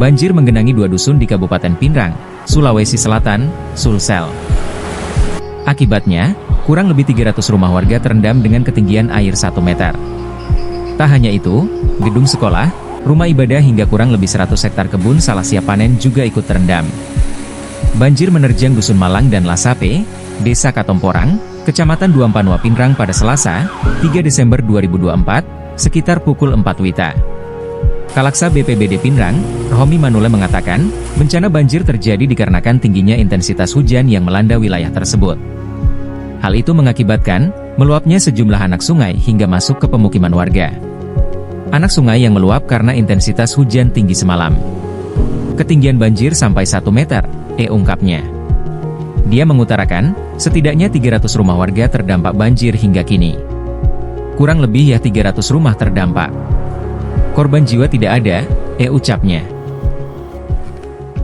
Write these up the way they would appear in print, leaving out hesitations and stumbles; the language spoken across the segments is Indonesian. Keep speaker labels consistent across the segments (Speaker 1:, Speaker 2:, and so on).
Speaker 1: Banjir menggenangi 2 dusun di Kabupaten Pinrang, Sulawesi Selatan, Sulsel. Akibatnya, kurang lebih 300 rumah warga terendam dengan ketinggian air 1 meter. Tak hanya itu, gedung sekolah, rumah ibadah hingga kurang lebih 100 hektar kebun salah siap panen juga ikut terendam. Banjir menerjang Dusun Malang dan Lasape, Desa Katomporang, Kecamatan Duampanua Pinrang pada Selasa, 3 Desember 2024, sekitar pukul 4 WITA. Kalaksa BPBD Pinrang, Rohmi Manule mengatakan, bencana banjir terjadi dikarenakan tingginya intensitas hujan yang melanda wilayah tersebut. Hal itu mengakibatkan, meluapnya sejumlah anak sungai hingga masuk ke pemukiman warga. Anak sungai yang meluap karena intensitas hujan tinggi semalam. Ketinggian banjir sampai 1 meter, ungkapnya. Dia mengutarakan, setidaknya 300 rumah warga terdampak banjir hingga kini. Kurang lebih 300 rumah terdampak. Korban jiwa tidak ada, ucapnya.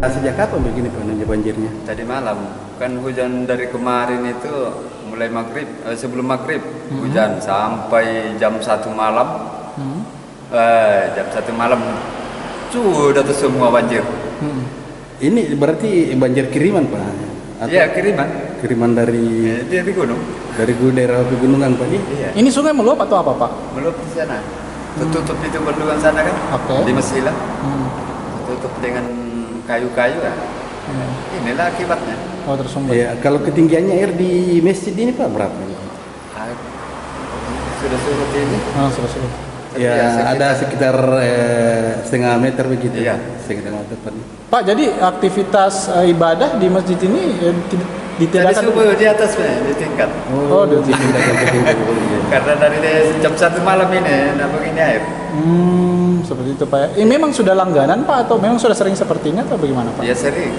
Speaker 2: Sejak kapan begini Pak banjirnya?
Speaker 3: Tadi malam, kan hujan dari kemarin itu mulai maghrib, sebelum maghrib hujan sampai jam 1 malam. Jam 1 malam sudah tuh semua banjir.
Speaker 2: Ini berarti banjir kiriman Pak?
Speaker 3: Iya kiriman.
Speaker 2: Kiriman dari
Speaker 3: gunung.
Speaker 2: Dari daerah pegunungan Pak ini?
Speaker 3: Iya.
Speaker 4: Ini sungai meluap atau apa Pak?
Speaker 3: Meluap di sana. Tertutup itu bendungan sana kan?
Speaker 4: Oke.
Speaker 3: Di Mesila. Tertutup dengan kayu-kayu kan? Inilah akibatnya.
Speaker 4: Oh tersumbat.
Speaker 2: Ya, kalau ketinggiannya air di masjid ini Pak berapa?
Speaker 3: Sudah surut ini.
Speaker 4: Sudah.
Speaker 2: Ya, ada sekitar setengah meter begitu.
Speaker 3: Iya.
Speaker 2: Setengah meter Pak.
Speaker 4: Pak, jadi aktivitas ibadah di masjid ini
Speaker 3: Tadi
Speaker 4: ditiadakan
Speaker 3: subuh di atas di tingkat.
Speaker 4: Oh, di tingkat.
Speaker 3: Karena dari jam 1 malam ini, begini air.
Speaker 4: Seperti itu Pak. Ini memang sudah langganan Pak atau memang sudah sering seperti ini atau bagaimana Pak?
Speaker 3: Ya sering.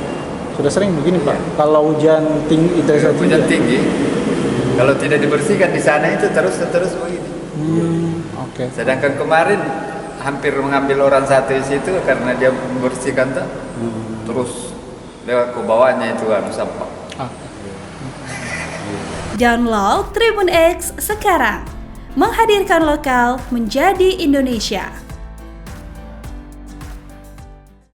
Speaker 4: Sudah sering begini Pak.
Speaker 3: Iya.
Speaker 4: Kalau hujan tinggi, intensitas
Speaker 3: Hujan
Speaker 4: tinggi.
Speaker 3: tinggi. Kalau tidak dibersihkan di sana itu terus begini.
Speaker 4: Oke.
Speaker 3: Sedangkan kemarin hampir mengambil orang satu di situ karena dia membersihkan tuh. Terus lewat ke bawahnya itu sampah.
Speaker 5: Download Tribun X sekarang, menghadirkan lokal menjadi Indonesia.